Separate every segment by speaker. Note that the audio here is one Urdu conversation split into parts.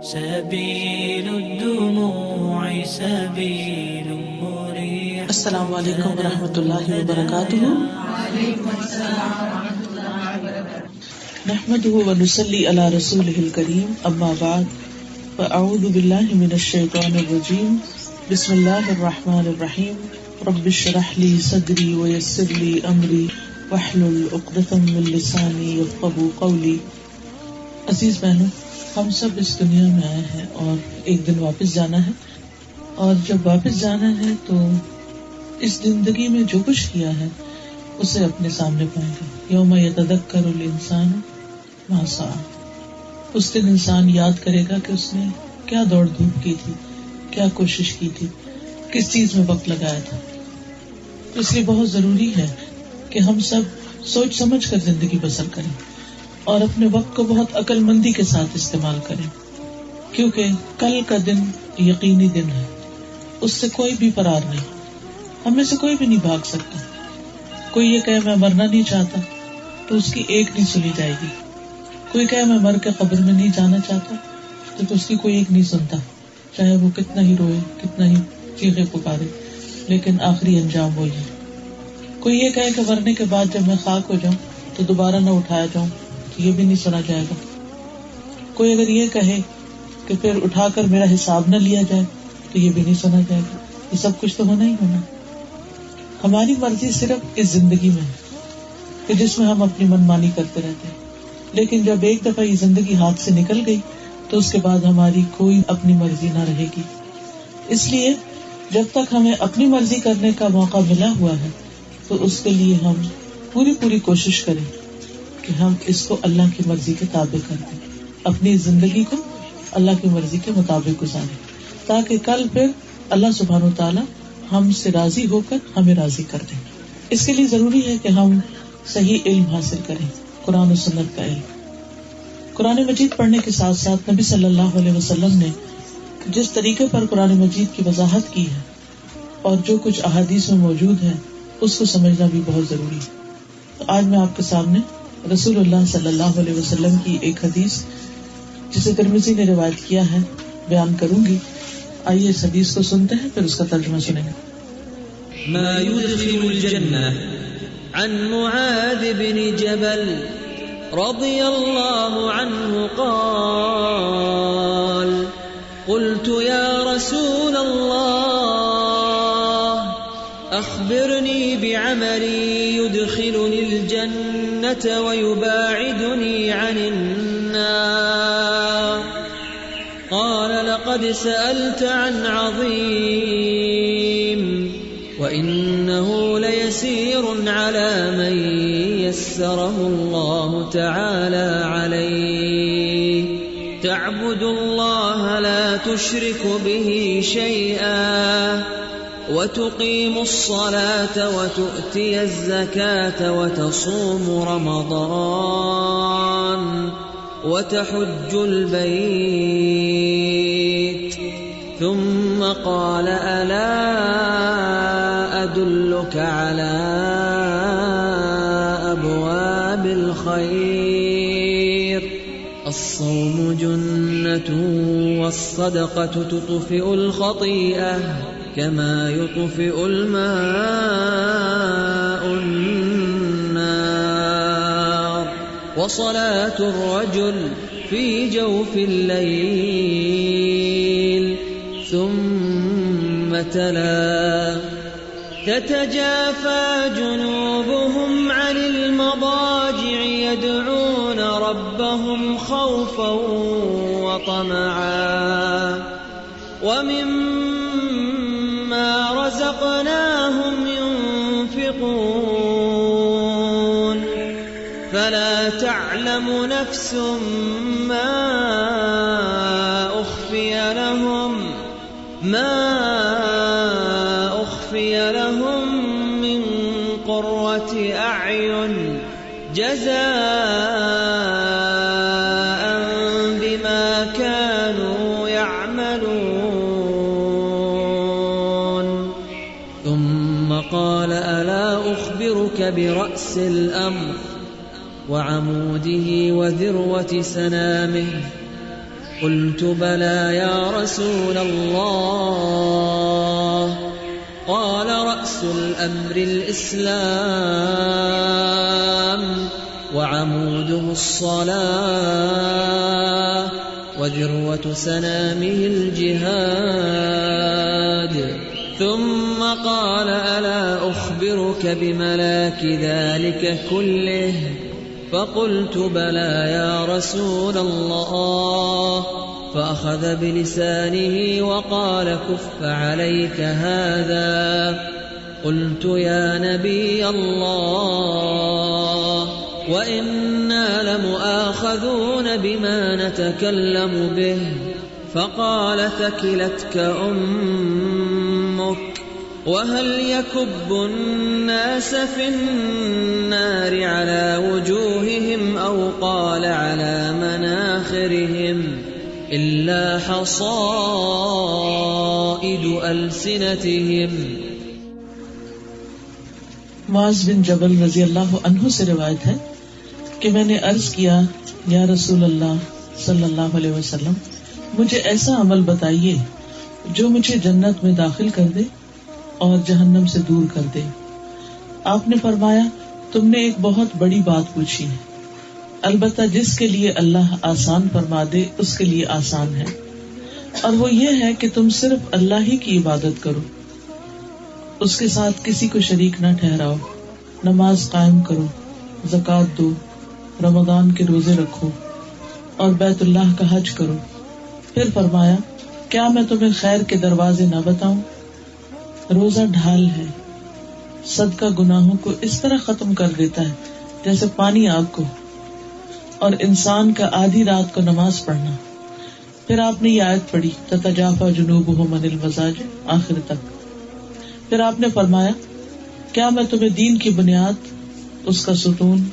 Speaker 1: سبيل الدموع سبيل مريح.
Speaker 2: السلام علیکم ورحمۃ اللہ وبرکاتہ. نحمده ونصلي على رسوله الكريم، اما بعد فاعوذ باللہ من الشیطان الرجیم. بسم اللہ الرحمن الرحیم. رب اشرح لي صدری ويسر لي امری واحلل عقدۃ من لسانی یفقهوا قولی. عزیز بہنوں، ہم سب اس دنیا میں آئے ہیں اور ایک دن واپس جانا ہے، اور جب واپس جانا ہے تو اس زندگی میں جو کچھ کیا ہے اسے اپنے سامنے پائیں گے. یوم یتذکر الانسان ما سعی. اس دن انسان یاد کرے گا کہ اس نے کیا دوڑ دھوپ کی تھی، کیا کوشش کی تھی، کس چیز میں وقت لگایا تھا. اس لیے بہت ضروری ہے کہ ہم سب سوچ سمجھ کر زندگی بسر کریں اور اپنے وقت کو بہت عقل مندی کے ساتھ استعمال کریں، کیونکہ کل کا دن یقینی دن ہے. اس سے کوئی بھی فرار نہیں، ہم میں سے کوئی بھی نہیں بھاگ سکتا. کوئی یہ کہے میں مرنا نہیں چاہتا تو اس کی ایک نہیں سنی جائے گی. کوئی کہے میں مر کے قبر میں نہیں جانا چاہتا تو اس کی کوئی ایک نہیں سنتا، چاہے وہ کتنا ہی روئے، کتنا ہی چیخے پکارے، لیکن آخری انجام وہی ہے. کوئی یہ کہے کہ مرنے کے بعد جب میں خاک ہو جاؤں تو دوبارہ نہ اٹھایا جاؤں تو یہ بھی نہیں سنا جائے گا. کوئی اگر یہ کہے کہ پھر اٹھا کر میرا حساب نہ لیا جائے تو یہ بھی نہیں سنا جائے گا. یہ سب کچھ تو ہونا ہی ہونا. ہماری مرضی صرف اس زندگی میں ہے کہ جس میں ہم اپنی منمانی کرتے رہتے ہیں، لیکن جب ایک دفعہ یہ زندگی ہاتھ سے نکل گئی تو اس کے بعد ہماری کوئی اپنی مرضی نہ رہے گی. اس لیے جب تک ہمیں اپنی مرضی کرنے کا موقع ملا ہوا ہے تو اس کے لیے ہم پوری کوشش کریں کہ ہم اس کو اللہ کی مرضی کے تابع کر دیں، اپنی زندگی کو اللہ کی مرضی کے مطابق گزاریں، تاکہ کل پھر اللہ سبحانہ وتعالی ہم سے راضی ہو کر ہمیں راضی کر دیں. اس کے لیے ضروری ہے کہ ہم صحیح علم حاصل کریں، قرآن و سنت کا علم. قرآن مجید پڑھنے کے ساتھ ساتھ نبی صلی اللہ علیہ وسلم نے جس طریقے پر قرآن مجید کی وضاحت کی ہے اور جو کچھ احادیث میں موجود ہے اس کو سمجھنا بھی بہت ضروری ہے. تو آج میں آپ کے سامنے رسول اللہ صلی اللہ علیہ وسلم کی ایک حدیث جسے ترمذی نے روایت کیا ہے بیان کروں گی. آئیے اس حدیث کو سنتے ہیں، پھر اس کا ترجمہ سنیں گے.
Speaker 3: ما يدخل الجنة عن معاذ بن جبل رضي الله عنه قال قلت يا رسول الله أخبرني بعمل يدخلني الجنة ويباعدني عن النار. قال لقد سألت عن عظيم وإنه ليسير على من يسره الله تعالى عليه. تعبد الله لا تشرك به شيئا وتقيم الصلاة وتؤتي الزكاة وتصوم رمضان وتحج البيت. ثم قال ألا أدلك على أبواب الخير. الصوم جنة والصدقة تطفئ الخطيئة كما يطفئ الماء النار. وصلاة الرجل في جوف الليل. ثم تلا تتجافى جنوبهم عن المضاجع يدعون ربهم خوفا وطمعا ومما رزقناهم ينفقون. فلا تعلم نفس ما أخفي لهم من قرة أعين جزاء بما كانوا يعملون. ثم قال ألا أخبرك برأس الأمر وعموده وذروة سنامه قلت بلى يا رسول الله قال رأس الأمر الإسلام وعموده الصلاة وذروة سنامه الجهاد ثم قال ألا أخبرك بملاك ذلك كله فقلت بلى يا رسول الله فأخذ بلسانه وقال كف عليك هذا قلت يا نبي الله وإنا لمؤاخذون بما نتكلم به فقال ثكلتك أمك وهل يكب الناس في النار على وجوههم أو قال على مناخرهم إلا حصائد ألسنتهم.
Speaker 2: معاذ بن جبل رضی اللہ عنہ سے روایت ہے کہ میں نے عرض کیا یا رسول اللہ صلی اللہ علیہ وسلم مجھے ایسا عمل بتائیے جو مجھے جنت میں داخل کر دے اور جہنم سے دور کر دے. آپ نے فرمایا تم نے ایک بہت بڑی بات پوچھی ہے، البتہ جس کے لیے اللہ آسان فرما دے اس کے لیے آسان ہے، اور وہ یہ ہے کہ تم صرف اللہ ہی کی عبادت کرو، اس کے ساتھ کسی کو شریک نہ ٹھہراؤ، نماز قائم کرو، زکوٰۃ دو، رمضان کے روزے رکھو اور بیت اللہ کا حج کرو. پھر فرمایا کیا میں تمہیں خیر کے دروازے نہ بتاؤں؟ روزہ ڈھال ہے، صدقہ گناہوں کو اس طرح ختم کر دیتا ہے جیسے پانی آگ کو، اور انسان کا آدھی رات کو نماز پڑھنا. پھر آپ نے یہ آیت پڑھی تتجافی جنوبہم عن المضاجع آخر تک. پھر آپ نے فرمایا کیا میں تمہیں دین کی بنیاد، اس کا ستون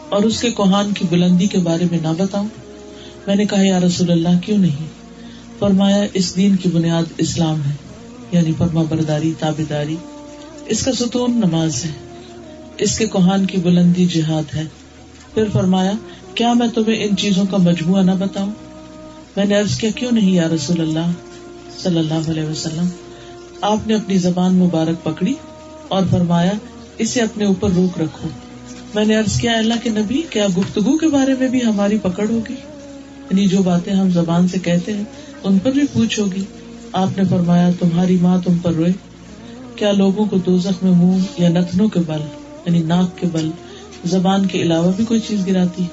Speaker 2: اور اس کے کوہان کی بلندی کے بارے میں نہ بتاؤں؟ میں نے کہا یا رسول اللہ کیوں نہیں؟ فرمایا اس دین کی بنیاد اسلام ہے، یعنی فرما برداری، تابعداری. اس کا ستون نماز ہے، اس کے کوہان کی بلندی جہاد ہے. پھر فرمایا کیا میں تمہیں ان چیزوں کا مجموعہ نہ بتاؤں؟ میں نے عرض کیا کیوں نہیں یا رسول اللہ صلی اللہ علیہ وسلم. آپ نے اپنی زبان مبارک پکڑی اور فرمایا اسے اپنے اوپر روک رکھو. میں نے عرض کیا اللہ کے نبی کیا گفتگو کے بارے میں بھی ہماری پکڑ ہوگی؟ یعنی جو باتیں ہم زبان سے کہتے ہیں ان پر بھی پوچھ ہوگی. آپ نے فرمایا تمہاری ماں تم پر روئے؟ کیا لوگوں کو دوزخ میں منہ یا نتنوں کے بل یعنی ناک کے بل زبان کے علاوہ بھی کوئی چیز گراتی؟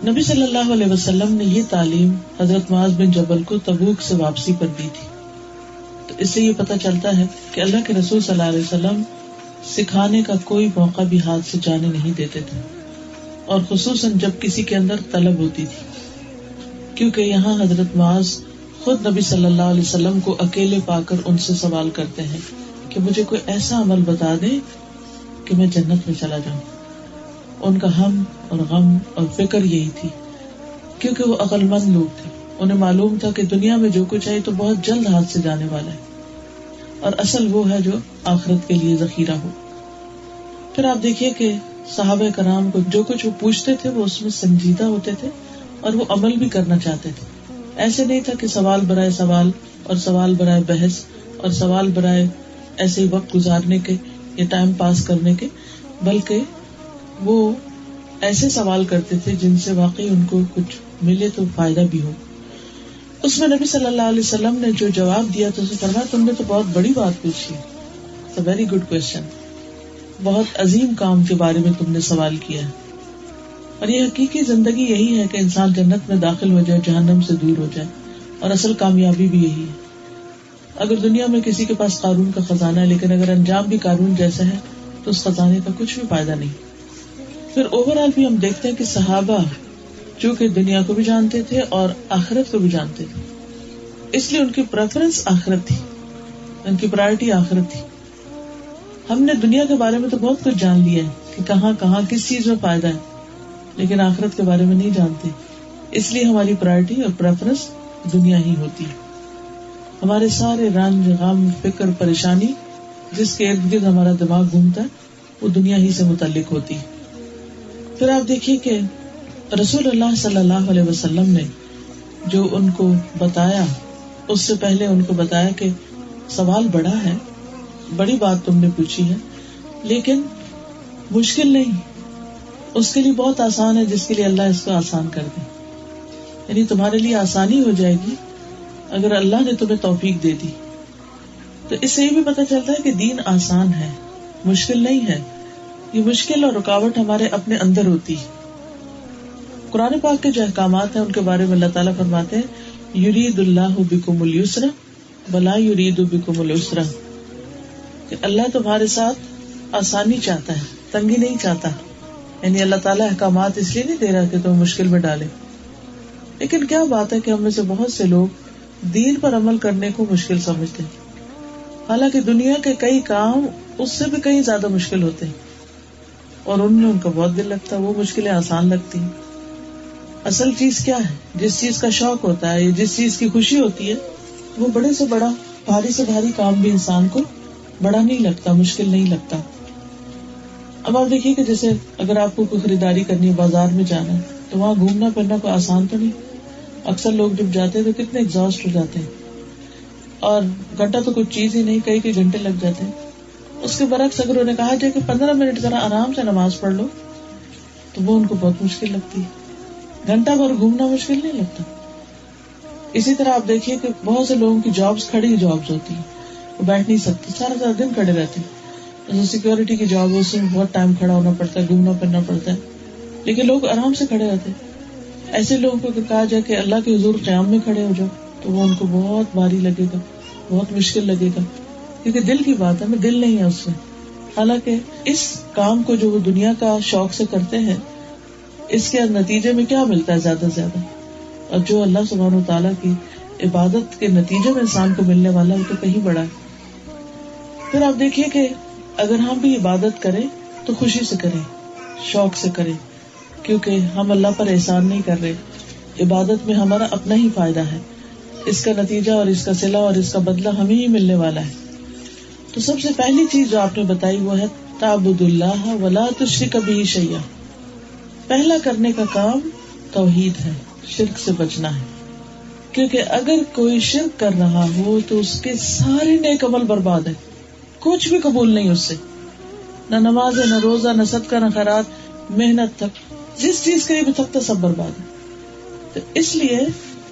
Speaker 2: نبی صلی اللہ علیہ وسلم نے یہ تعلیم حضرت معاذ بن جبل کو تبوک سے واپسی پر دی تھی. تو اس سے یہ پتہ چلتا ہے کہ اللہ کے رسول صلی اللہ علیہ وسلم سکھانے کا کوئی موقع بھی ہاتھ سے جانے نہیں دیتے تھے، اور خصوصاً جب کسی کے اندر طلب ہوتی تھی، کیونکہ یہاں حضرت معاذ خود نبی صلی اللہ علیہ وسلم کو اکیلے پا کر ان سے سوال کرتے ہیں کہ مجھے کوئی ایسا عمل بتا دے کہ میں جنت میں چلا جاؤں. ان کا ہم اور غم اور فکر یہی تھی، کیونکہ وہ عقل مند لوگ تھے. انہیں معلوم تھا کہ دنیا میں جو کچھ ہے تو بہت جلد ہاتھ سے جانے والا ہے، اور اصل وہ ہے جو آخرت کے لیے ذخیرہ ہو. پھر آپ دیکھیے کہ صحابہ کرام کو جو کچھ وہ پوچھتے تھے وہ اس میں سنجیدہ ہوتے تھے اور وہ عمل بھی کرنا چاہتے تھے. ایسے نہیں تھا کہ سوال برائے سوال اور سوال برائے بحث اور سوال برائے ایسے ہی وقت گزارنے کے یا ٹائم پاس کرنے کے، بلکہ وہ ایسے سوال کرتے تھے جن سے واقعی ان کو کچھ ملے تو فائدہ بھی ہو. اس میں نبی صلی اللہ علیہ وسلم نے جو جواب دیا تو اسے فرمایا تم نے تو بہت بڑی بات پوچھی، ویری گڈ کوشچن، بہت عظیم کام کے بارے میں تم نے سوال کیا ہے. اور یہ حقیقی زندگی یہی ہے کہ انسان جنت میں داخل ہو جائے، جہنم سے دور ہو جائے، اور اصل کامیابی بھی یہی ہے. اگر دنیا میں کسی کے پاس قارون کا خزانہ ہے لیکن اگر انجام بھی قارون جیسا ہے تو اس خزانے کا کچھ بھی فائدہ نہیں. پھر اوور آل بھی ہم دیکھتے ہیں کہ صحابہ چونکہ دنیا کو بھی جانتے تھے اور آخرت کو بھی جانتے تھے، اس لیے ان کی پریفرنس آخرت تھی، ان کی پرائرٹی آخرت تھی. ہم نے دنیا کے بارے میں تو بہت کچھ جان لیا ہے کہ کہاں کہاں کس چیز میں فائدہ ہے، لیکن آخرت کے بارے میں نہیں جانتے. اس لیے ہماری پرائرٹی اور پریفرنس دنیا ہی ہوتی ہے. ہمارے سارے رنج، غم، فکر، پریشانی جس کے ارد گرد ہمارا دماغ گھومتا ہے وہ دنیا ہی سے متعلق ہوتی ہے. پھر آپ دیکھیے کہ رسول اللہ صلی اللہ علیہ وسلم نے جو ان کو بتایا اس سے پہلے ان کو بتایا کہ سوال بڑا ہے، بڑی بات تم نے پوچھی ہے، لیکن مشکل نہیں، اس کے لیے بہت آسان ہے جس کے لیے اللہ اس کو آسان کر دے. یعنی تمہارے لیے آسانی ہو جائے گی اگر اللہ نے تمہیں توفیق دے دی. تو اس سے یہ بھی پتہ چلتا ہے کہ دین آسان ہے، مشکل نہیں ہے. یہ مشکل اور رکاوٹ ہمارے اپنے اندر ہوتی ہے. قرآن پاک کے جو احکامات ہیں ان کے بارے میں اللہ تعالیٰ فرماتے ہیں یرید اللہ بکم الیسر ولا یرید بکم العسر، کہ اللہ تمہارے ساتھ آسانی چاہتا ہے، تنگی نہیں چاہتا. یعنی اللہ تعالیٰ احکامات اس لیے نہیں دے رہا کہ تم مشکل میں ڈالے. لیکن کیا بات ہے کہ ہم میں سے بہت سے لوگ دین پر عمل کرنے کو مشکل سمجھتے ہیں، حالانکہ دنیا کے کئی کام اس سے بھی کہیں زیادہ مشکل ہوتے ہیں اور ان میں ان کا بہت دل لگتا ہے، وہ مشکلیں آسان لگتی ہیں. اصل چیز کیا ہے؟ جس چیز کا شوق ہوتا ہے، جس چیز کی خوشی ہوتی ہے، وہ بڑے سے بڑا، بھاری سے بھاری کام بھی انسان کو بڑا نہیں لگتا، مشکل نہیں لگتا. اب آپ دیکھیے کہ جیسے اگر آپ کو کوئی خریداری کرنی ہے، بازار میں جانا ہے، تو وہاں گھومنا پھرنا کوئی آسان تو نہیں. اکثر لوگ جب جاتے ہیں تو کتنے ایگزاسٹ ہو جاتے ہیں، اور گھنٹہ تو کچھ چیز ہی نہیں، کئی گھنٹے لگ جاتے ہیں. اس کے برعکس اگر انہیں کہا جائے کہ 15 منٹ ذرا آرام سے نماز پڑھ لو تو وہ ان کو بہت مشکل لگتی ہے. گھنٹہ بھر گھومنا مشکل نہیں لگتا. اسی طرح آپ دیکھیے کہ بہت سے لوگوں کی جابس کھڑی جابس ہوتی ہیں، وہ بیٹھ نہیں سکتے، سارا دن کھڑے رہتے ہیں. جیسے سیکورٹی کی جاب ہے، اس میں بہت ٹائم کھڑا ہونا پڑتا ہے، گھومنا پھرنا پڑتا ہے، لیکن لوگ آرام سے کھڑے رہتے ہیں. ایسے لوگوں کو کہا جائے کہ اللہ کے حضور قیام میں کھڑے ہو جاؤ تو وہ ان کو بہت بھاری لگے گا، بہت مشکل لگے گا، کیونکہ دل کی بات ہے، میں دل نہیں ہے اس میں. حالانکہ اس کام کو جو وہ دنیا کا شوق سے کرتے ہیں، اس کے نتیجے میں کیا ملتا ہے زیادہ سے زیادہ، اور جو اللہ سبحانہ و تعالیٰ کی عبادت کے نتیجے میں انسان کو ملنے والا ہے تو کہیں بڑا ہے. پھر آپ دیکھیے کہ اگر ہم بھی عبادت کریں تو خوشی سے کریں، شوق سے کریں، کیونکہ ہم اللہ پر احسان نہیں کر رہے. عبادت میں ہمارا اپنا ہی فائدہ ہے، اس کا نتیجہ اور اس کا صلہ اور اس کا بدلہ ہمیں ہی ملنے والا ہے. تو سب سے پہلی چیز جو آپ نے بتائی وہ ہے تعبد اللہ ولا تشرک بہ شیئا. پہلا کرنے کا کام توحید ہے، شرک سے بچنا ہے. کیونکہ اگر کوئی شرک کر رہا ہو تو اس کے سارے نیک عمل برباد ہے، کچھ بھی قبول نہیں اس سے، نہ نماز ہے، نہ روزہ، نہ صدقہ، نہ خیرات، محنت تک، جس چیز کے لیے بھی تھکتا سب برباد ہے. تو اس لیے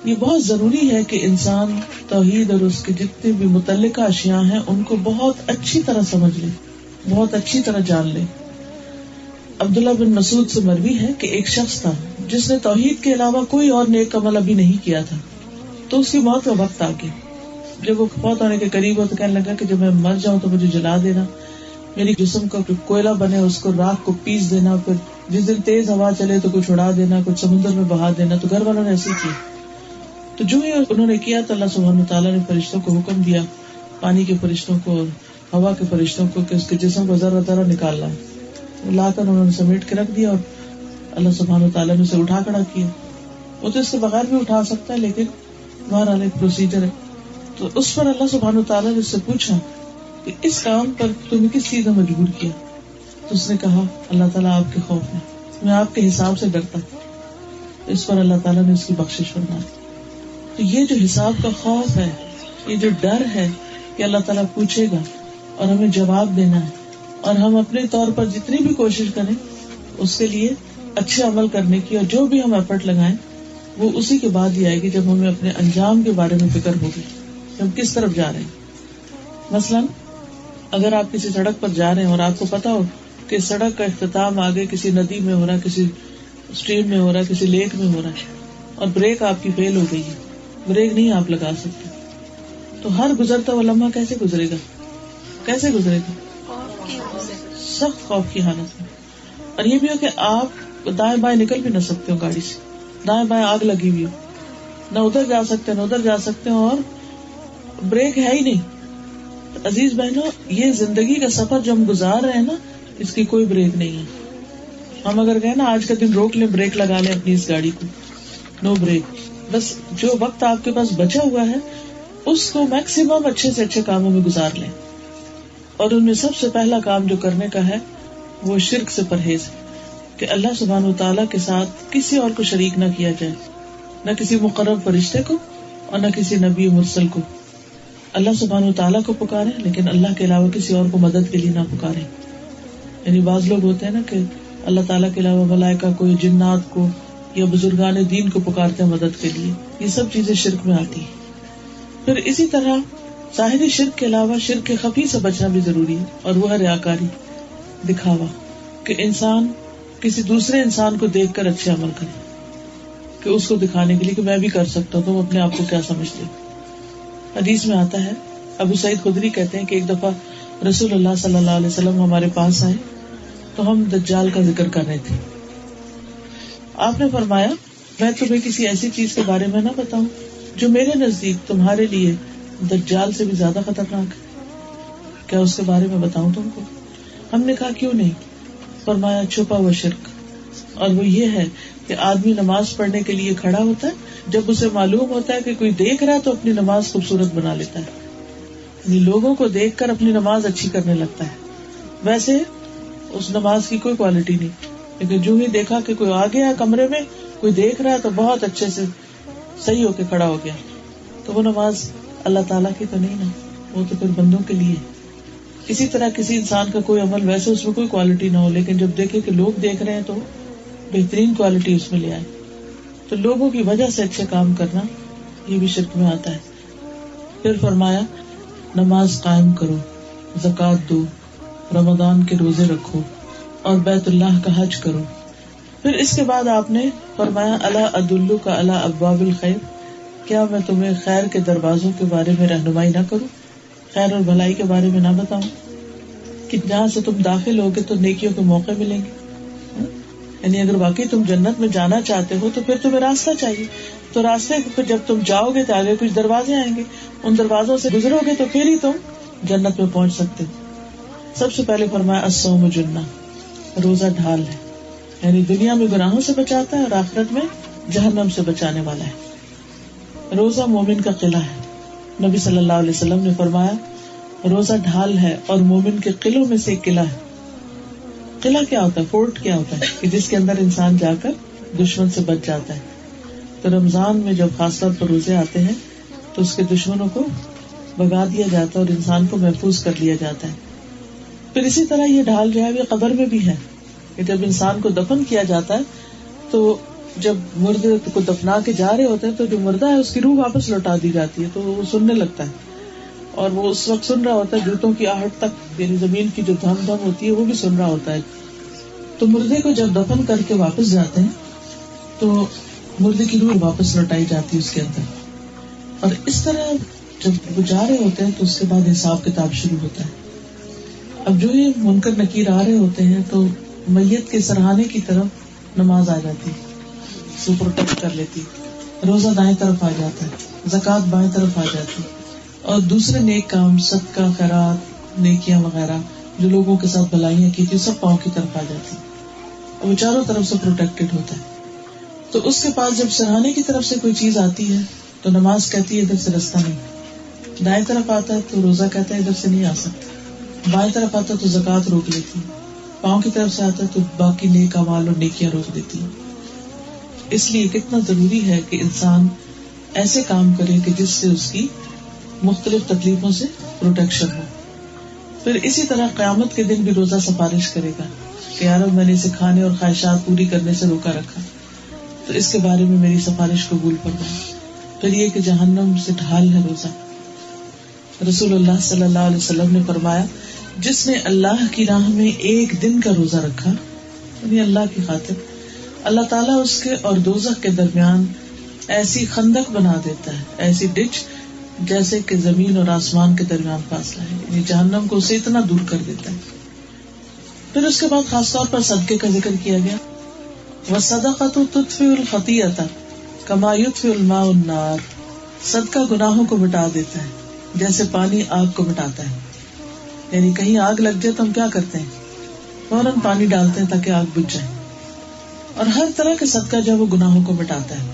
Speaker 2: یہ بہت ضروری ہے کہ انسان توحید اور اس کے جتنے بھی متعلقہ اشیاء ہیں ان کو بہت اچھی طرح سمجھ لے، بہت اچھی طرح جان لے. عبداللہ بن مسعود سے مروی ہے کہ ایک شخص تھا جس نے توحید کے علاوہ کوئی اور نیک عمل ابھی نہیں کیا تھا. تو اس کی موت کا وقت آ گیا. جب وہ فوت ہونے کے قریب ہو تو کہنے لگا کہ جب میں مر جاؤں تو مجھے جلا دینا، میری جسم کا کوئلہ بنے اس کو راکھ کو پیس دینا، پھر جس دن تیز ہوا چلے تو کچھ اڑا دینا، کچھ سمندر میں بہا دینا. تو گھر والوں نے ایسے کیا. تو جو ہی انہوں نے کیا تو اللہ سبحانہ تعالیٰ نے فرشتوں کو حکم دیا، پانی کے فرشتوں کو اور ہوا کے فرشتوں کو، کہ اس کے جسم کو ذرہ ذرہ نکالنا ہے. لا کر انہوں نے سمیٹ کے رکھ دیا اور اللہ سبحانہ تعالیٰ نے اسے اٹھا کھڑا کیا. وہ تو اس کے بغیر بھی اٹھا سکتا ہے، لیکن بہرحال ایک پروسیجر ہے. تو اس پر اللہ سبحانہ تعالیٰ نے اس سے پوچھا کہ اس کام پر تمہیں کس چیز نے مجبور کیا؟ تو اس نے کہا اللہ تعالیٰ آپ کے خوف میں، میں آپ کے حساب سے ڈرتا. اس پر اللہ تعالیٰ نے اس کی بخشش فرمائی. تو یہ جو حساب کا خوف ہے، یہ جو ڈر ہے کہ اللہ تعالیٰ پوچھے گا اور ہمیں جواب دینا ہے، اور ہم اپنے طور پر جتنی بھی کوشش کریں اس کے لیے اچھے عمل کرنے کی، اور جو بھی ہم ایفرٹ لگائیں وہ اسی کے بعد ہی آئے گی جب ہمیں اپنے انجام کے بارے میں فکر ہوگی کہ ہم کس طرف جا رہے ہیں. مثلاً اگر آپ کسی سڑک پر جا رہے ہیں اور آپ کو پتا ہو کہ سڑک کا اختتام آگے کسی ندی میں ہو رہا ہے، کسی اسٹریم میں ہو رہا ہے، کسی لیک میں ہو رہا ہے، اور بریک آپ کی فیل ہو گئی ہے، بریک نہیں آپ لگا سکتے، تو ہر گزرتا ہوا لمحہ کیسے گزرے گا؟ کیسے گزرے گا؟ سخت خوف کی حالت میں. اور یہ بھی ہو کہ آپ دائیں بائیں نکل بھی نہ سکتے ہو گاڑی سے، دائیں بائیں آگ لگی ہوئی ہو، نہ ادھر جا سکتے نہ ادھر جا سکتے ہو، اور بریک ہے ہی نہیں. تو عزیز بہنوں، یہ زندگی کا سفر جو ہم گزار رہے ہیں نا، اس کی کوئی بریک نہیں ہے. ہم اگر کہیں نا آج کا دن روک لیں، بریک لگا لیں اپنی اس گاڑی کو، نو بریک. بس جو وقت آپ کے پاس بچا ہوا ہے اس کو میکسیمم اچھے سے اچھے کاموں میں گزار لیں. اور ان میں سب سے پہلا کام جو کرنے کا ہے وہ شرک سے پرہیز ہے، کہ اللہ سبحانہ و تعالیٰ کے ساتھ کسی اور کو شریک نہ کیا جائے. نہ کسی مقرب فرشتے کو اور نہ کسی نبی مرسل کو. اللہ سبحانہ و تعالیٰ کو پکاریں لیکن اللہ کے علاوہ کسی اور کو مدد کے لیے نہ پکاریں. یعنی بعض لوگ ہوتے ہیں نا کہ اللہ تعالیٰ کے علاوہ ملائکہ کو، جنات کو یا بزرگان دین کو پکارتے ہیں مدد کے لیے. یہ سب چیزیں شرک میں آتی ہیں. پھر اسی طرح ظاہری شرک کے علاوہ شرک خفی سے بچنا بھی ضروری ہے، اور وہ ہے ریاکاری، دکھاوا، کہ انسان کسی دوسرے انسان کو دیکھ کر اچھے عمل کرے، کہ اس کو دکھانے کے لیے کہ میں بھی کر سکتا ہوں، تم اپنے آپ کو کیا سمجھتے ہو. حدیث میں آتا ہے، ابو سعید خدری کہتے ہیں کہ ایک دفعہ رسول اللہ صلی اللہ علیہ وسلم ہمارے پاس آئے تو ہم دجال کا ذکر کر رہے تھے. آپ نے فرمایا میں تمہیں کسی ایسی چیز کے بارے میں نہ بتاؤں جو میرے نزدیک تمہارے لیے دجال سے بھی زیادہ خطرناک ہے؟ کیا اس کے بارے میں بتاؤں تم کو؟ ہم نے کہا کیوں نہیں. فرمایا چھپا ہوا شرک، اور وہ یہ ہے کہ آدمی نماز پڑھنے کے لیے کھڑا ہوتا ہے، جب اسے معلوم ہوتا ہے کہ کوئی دیکھ رہا ہے تو اپنی نماز خوبصورت بنا لیتا ہے، یعنی لوگوں کو دیکھ کر اپنی نماز اچھی کرنے لگتا ہے. ویسے اس نماز کی کوئی کوالٹی نہیں، لیکن جو ہی دیکھا کہ کوئی آ گیا کمرے میں، کوئی دیکھ رہا ہے تو بہت اچھے سے صحیح ہو کے کھڑا ہو گیا. تو وہ نماز اللہ تعالیٰ کی تو نہیں نا، وہ تو پھر بندوں کے لیے. اسی طرح کسی انسان کا کوئی عمل ویسے اس میں کوئی کوالٹی نہ ہو، لیکن جب دیکھے کہ لوگ دیکھ رہے ہیں تو بہترین کوالٹی اس میں لے آئے. تو لوگوں کی وجہ سے اچھے کام کرنا یہ بھی شرک میں آتا ہے. پھر فرمایا نماز قائم کرو، زکوٰۃ دو، رمضان کے روزے رکھو اور بیت اللہ کا حج کرو. پھر اس کے بعد آپ نے فرمایا الا ادلک علی ابواب الخیر، کیا میں تمہیں خیر کے دروازوں کے بارے میں رہنمائی نہ کروں، خیر اور بھلائی کے بارے میں نہ بتاؤں کہ جہاں سے تم داخل ہوگے تو نیکیوں کے موقع ملیں گے. یعنی اگر واقعی تم جنت میں جانا چاہتے ہو تو پھر تمہیں راستہ چاہیے. تو راستے پہ جب تم جاؤ گے تو آگے کچھ دروازے آئیں گے، ان دروازوں سے گزرو گے تو پھر ہی تم جنت میں پہنچ سکتے ہو. سب سے پہلے فرمایا الصوم جنہ، روزہ ڈھال ہے، یعنی دنیا میں گناہوں سے بچاتا ہے اور آخرت میں جہنم سے بچانے والا ہے. روزہ مومن کا قلعہ ہے. نبی صلی اللہ علیہ وسلم نے فرمایا روزہ ڈھال ہے اور مومن کے قلعوں میں سے ایک قلعہ ہے. قلعہ کیا ہوتا ہے؟ فورٹ کیا ہوتا ہے؟ کہ جس کے اندر انسان جا کر دشمن سے بچ جاتا ہے. تو رمضان میں جب خاص طور پر روزے آتے ہیں تو اس کے دشمنوں کو بگا دیا جاتا ہے اور انسان کو محفوظ کر لیا جاتا ہے. پھر اسی طرح یہ ڈھال جو ہے یہ قبر میں بھی ہے کہ جب انسان کو دفن کیا جاتا ہے تو جب مردے کو دفنا کے جا رہے ہوتے ہیں تو جو مردہ ہے اس کی روح واپس لوٹا دی جاتی ہے، تو وہ سننے لگتا ہے اور وہ اس وقت سن رہا ہوتا ہے جوتوں کی آہٹ تک، یعنی زمین کی جو دھم دھم ہوتی ہے وہ بھی سن رہا ہوتا ہے. تو مردے کو جب دفن کر کے واپس جاتے ہیں تو مردے کی روح واپس لوٹائی جاتی ہے اس کے اندر. اور اس طرح جب وہ جا رہے ہوتے ہیں تو اس کے بعد حساب کتاب شروع ہوتا ہے. اب جو یہ منکر نکیر آ رہے ہوتے ہیں تو میت کے سرہانے کی طرف نماز آ جاتی، اسے پروٹیکٹ کر لیتی، روزہ دائیں طرف آ جاتا ہے، زکوٰۃ بائیں طرف آ جاتی، اور دوسرے نیک کام، صدقہ، خیرات، نیکیاں وغیرہ جو لوگوں کے ساتھ بھلائیاں کی تھی سب پاؤں کی طرف آ جاتی، اور وہ چاروں طرف سے پروٹیکٹڈ ہوتا ہے. تو اس کے پاس جب سرہانے کی طرف سے کوئی چیز آتی ہے تو نماز کہتی ہے ادھر سے رستہ نہیں، دائیں طرف آتا ہے تو روزہ کہتا ہے ادھر سے نہیں آ سکتا، بائیں طرف آتا ہے تو زکوٰۃ روک لیتی، پاؤں کی طرف سے آتا ہے تو باقی نیک اعمال اور نیکیاں روک دیتی. اس لیے کتنا ضروری ہے کہ انسان ایسے کام کرے کہ جس سے اس کی مختلف تکلیفوں سے پروٹیکشن ہو. پھر اسی طرح قیامت کے دن بھی روزہ سفارش کرے گا کہ یار میں نے اسے کھانے اور خواہشات پوری کرنے سے روکا رکھا تو اس کے بارے میں میری سفارش قبول فرما. پھر یہ کہ جہنم سے ڈھال ہے روزہ. رسول اللہ صلی اللہ علیہ وسلم نے فرمایا جس نے اللہ کی راہ میں ایک دن کا روزہ رکھا، یعنی اللہ کی خاطر، اللہ تعالیٰ اس کے اور دوزخ کے درمیان ایسی خندق بنا دیتا ہے، ایسی ڈچ جیسے کہ زمین اور آسمان کے درمیان فاصلہ ہے، یعنی جہنم کو اسے اتنا دور کر دیتا ہے. پھر اس کے بعد خاص طور پر صدقے کا ذکر کیا گیا. وَالصَّدَقَةُ تُطْفِئُ الْخَطِيئَةَ كَمَا يُطْفِئُ الْمَاءُ النَّارَ، صدقہ گناہوں کو مٹا دیتا ہے جیسے پانی آگ کو مٹاتا ہے. یعنی کہیں آگ لگ جائے تو ہم کیا کرتے ہیں؟ فوراً پانی ڈالتے ہیں تاکہ آگ بجھ جائے. اور ہر طرح کا صدقہ جو ہے وہ گناہوں کو مٹاتا ہے.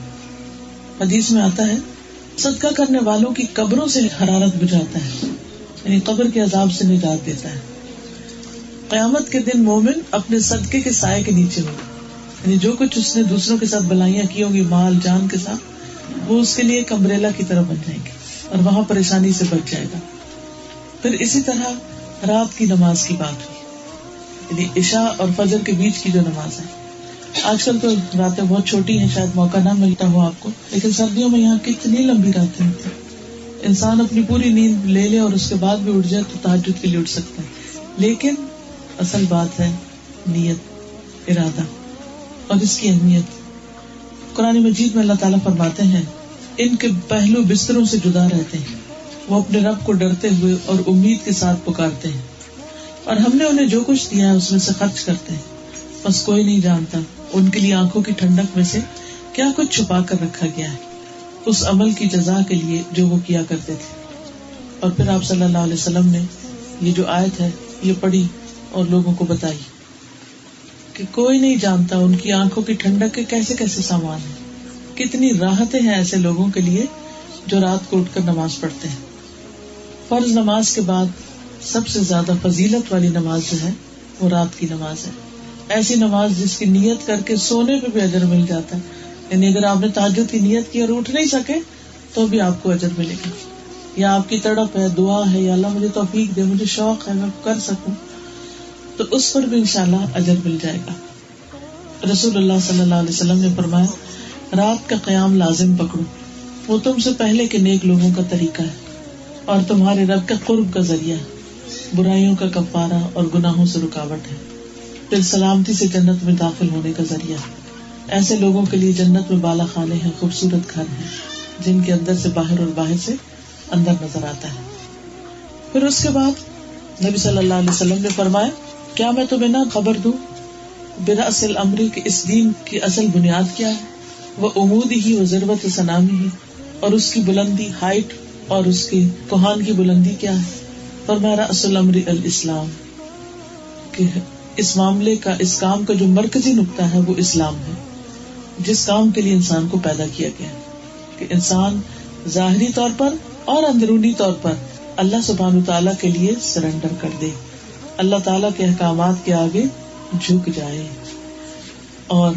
Speaker 2: حدیث میں آتا ہے صدقہ کرنے والوں کی قبروں سے حرارت بجھاتا ہے، یعنی قبر کے عذاب سے نجات دیتا ہے. قیامت کے دن مومن اپنے صدقے کے سائے کے نیچے ہوگا، یعنی جو کچھ اس نے دوسروں کے ساتھ بلائیاں کی ہوں گی مال جان کے ساتھ، وہ اس کے لیے ایک امبریلا کی طرح بن جائیں گے اور وہاں پریشانی سے بچ جائے گا. پھر اسی طرح رات کی نماز کی بات ہوئی, یعنی عشاء اور فجر کے بیچ کی جو نماز ہے. آج کل تو راتیں بہت چھوٹی ہیں, شاید موقع نہ ملتا ہو آپ کو, لیکن سردیوں میں یہاں کتنی لمبی راتیں ہوتی ہیں. انسان اپنی پوری نیند لے لے اور اس کے بعد بھی اٹھ جائے تو تہجد کے لیے اٹھ سکتا ہے. لیکن اصل بات ہے نیت, ارادہ اور اس کی اہمیت. قرآن مجید میں اللہ تعالیٰ فرماتے ہیں ان کے پہلو بستروں سے جدا رہتے ہیں, وہ اپنے رب کو ڈرتے ہوئے اور امید کے ساتھ پکارتے ہیں, اور ہم نے انہیں جو کچھ دیا ہے اس میں سے خرچ کرتے ہیں. بس کوئی نہیں جانتا ان کے لیے آنکھوں کی ٹھنڈک میں سے کیا کچھ چھپا کر رکھا گیا ہے اس عمل کی جزا کے لیے جو وہ کیا کرتے تھے. اور پھر آپ صلی اللہ علیہ وسلم نے یہ جو آیت ہے یہ پڑھی اور لوگوں کو بتائی کہ کوئی نہیں جانتا ان کی آنکھوں کی ٹھنڈک کے کیسے کیسے سامان ہیں. کتنی راحتیں ہیں ایسے لوگوں کے لیے جو رات کو اٹھ کر نماز پڑھتے ہیں. فرض نماز کے بعد سب سے زیادہ فضیلت والی نماز جو ہے وہ رات کی نماز ہے. ایسی نماز جس کی نیت کر کے سونے پہ بھی اجر مل جاتا ہے. یعنی اگر آپ نے تہجد کی نیت کی اور اٹھ نہیں سکے تو بھی آپ کو اجر ملے گا. یا آپ کی تڑپ ہے, دعا ہے, یا اللہ مجھے توفیق دے, مجھے شوق ہے میں کر سکوں, تو اس پر بھی انشاءاللہ اجر مل جائے گا. رسول اللہ صلی اللہ علیہ وسلم نے فرمایا رات کا قیام لازم پکڑو, وہ تم سے پہلے کے نیک لوگوں کا طریقہ ہے اور تمہارے رب کے قرب کا ذریعہ, برائیوں کا کفارہ اور گناہوں سے رکاوٹ ہے, پھر سلامتی سے جنت میں داخل ہونے کا ذریعہ. ایسے لوگوں کے لیے جنت میں بالا خانے ہیں, خوبصورت گھر ہیں جن کے اندر سے باہر اور باہر سے اندر نظر آتا ہے. پھر اس کے بعد نبی صلی اللہ علیہ وسلم نے فرمایا کیا میں تمہیں نہ خبر دوں برأس الامر کہ اس دین کی اصل بنیاد کیا ہے, وہ عمود ہی و ضربت سنامی ہی, اور اس کی بلندی ہائٹ اور اس کی کوہان کی بلندی کیا ہے. فرمایا رأس الامر الاسلام, کہ اس معاملے کا, اس کام کا جو مرکزی نقطہ ہے وہ اسلام ہے, جس کام کے لیے انسان کو پیدا کیا گیا ہے, کہ انسان ظاہری طور پر اور اندرونی طور پر اللہ سبحانہ تعالیٰ کے لیے سرنڈر کر دے, اللہ تعالیٰ کے احکامات کے آگے جھک جائے. اور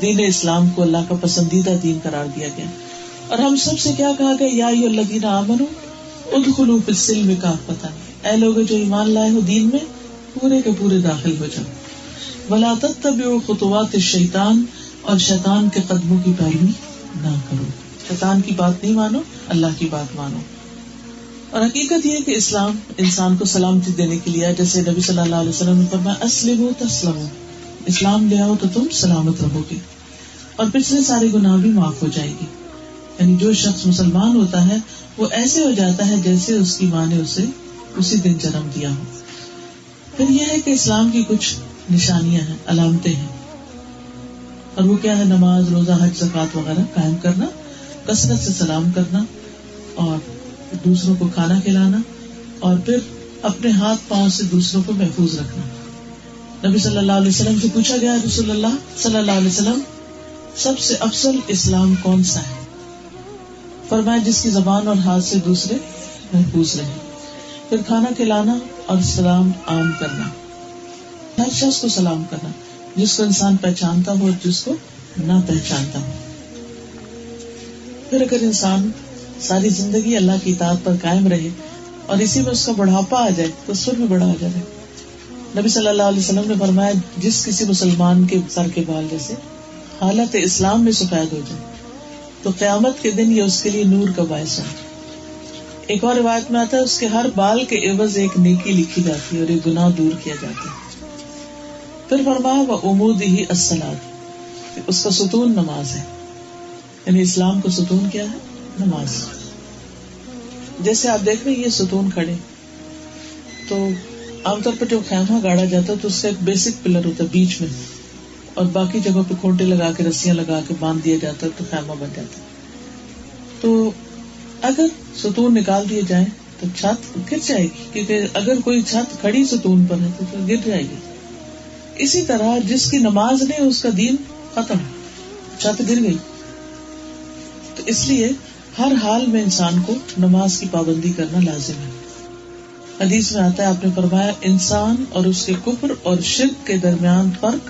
Speaker 2: دین اسلام کو اللہ کا پسندیدہ دین قرار دیا گیا. اور ہم سب سے کیا کہا گیا, یا ایھا الذین آمنوا ادخلوا فی السلم کافۃ, اے لوگوں جو ایمان لائے ہو دین میں پورے کے پورے داخل ہو جاؤ. ولا تتبعوا خطوات الشیطان, اور شیطان کے قدموں کی پیروی نہ کرو. شیطان کی بات نہیں مانو, اللہ کی بات مانو. اور حقیقت یہ کہ اسلام انسان کو سلامتی دینے کے لیے, جیسے نبی صلی اللہ علیہ وسلم نے فرمایا اسلموا تسلموا, اسلام لے آؤ تو تم سلامت رہو گے اور پچھلے سارے گناہ بھی معاف ہو جائے گی. یعنی جو شخص مسلمان ہوتا ہے وہ ایسے ہو جاتا ہے جیسے اس کی ماں نے اسے اسی دن جنم دیا ہو. پھر یہ ہے کہ اسلام کی کچھ نشانیاں ہیں, علامتیں ہیں, اور وہ کیا ہے, نماز, روزہ, حج, زکوٰۃ وغیرہ قائم کرنا, کثرت سے سلام کرنا, اور دوسروں کو کھانا کھلانا, اور پھر اپنے ہاتھ پاؤں سے دوسروں کو محفوظ رکھنا. نبی صلی اللہ علیہ وسلم سے پوچھا گیا رسول اللہ صلی اللہ علیہ وسلم سب سے افضل اسلام کون سا ہے؟ فرمایا جس کی زبان اور ہاتھ سے دوسرے محفوظ رہے. پھر کھانا کھلانا اور سلام عام کرنا, ہر شخص کو سلام کرنا, جس کو انسان پہچانتا ہو اور جس کو نہ پہچانتا ہو. پھر اگر انسان ساری زندگی اللہ کی اطاعت پر قائم رہے اور اسی میں اس کا بڑھاپا آ جائے تو اس پر بھی بڑا آ جائے. نبی صلی اللہ علیہ وسلم نے فرمایا جس کسی مسلمان کے سر کے بال جیسے حالت اسلام میں سفید ہو جائے تو قیامت کے دن یہ اس کے لیے نور کا باعث ہے. ایک اور روایت میں آتا ہے اس کے ہر بال کے عوض ایک نیکی لکھی جاتی ہے اور ایک گناہ دور کیا جاتا ہے. پھر فرمایا وعمودہ الصلاۃ, اس کا ستون نماز ہے. یعنی اسلام کا ستون کیا ہے؟ نماز. جیسے آپ دیکھ رہے ہیں یہ ستون کھڑے, تو عام طور پر جو خیمہ گاڑا جاتا ہے تو اس کا ایک بیسک پلر ہوتا ہے بیچ میں, اور باقی جگہوں پہ کھونٹے لگا کے رسیاں لگا کے باندھ دیا جاتا ہے تو خیمہ بن جاتا ہے. تو اگر ستون نکال دیے جائیں تو چھت گر جائے گی, کیونکہ اگر کوئی چھت کھڑی ستون پر ہے تو گر جائے گی. اسی طرح جس کی نماز نہیں اس کا دین ختم, چھت گر گئی. تو اس لیے ہر حال میں انسان کو نماز کی پابندی کرنا لازم ہے. حدیث میں آتا ہے آپ نے فرمایا انسان اور اس کے کفر اور شرک کے درمیان فرق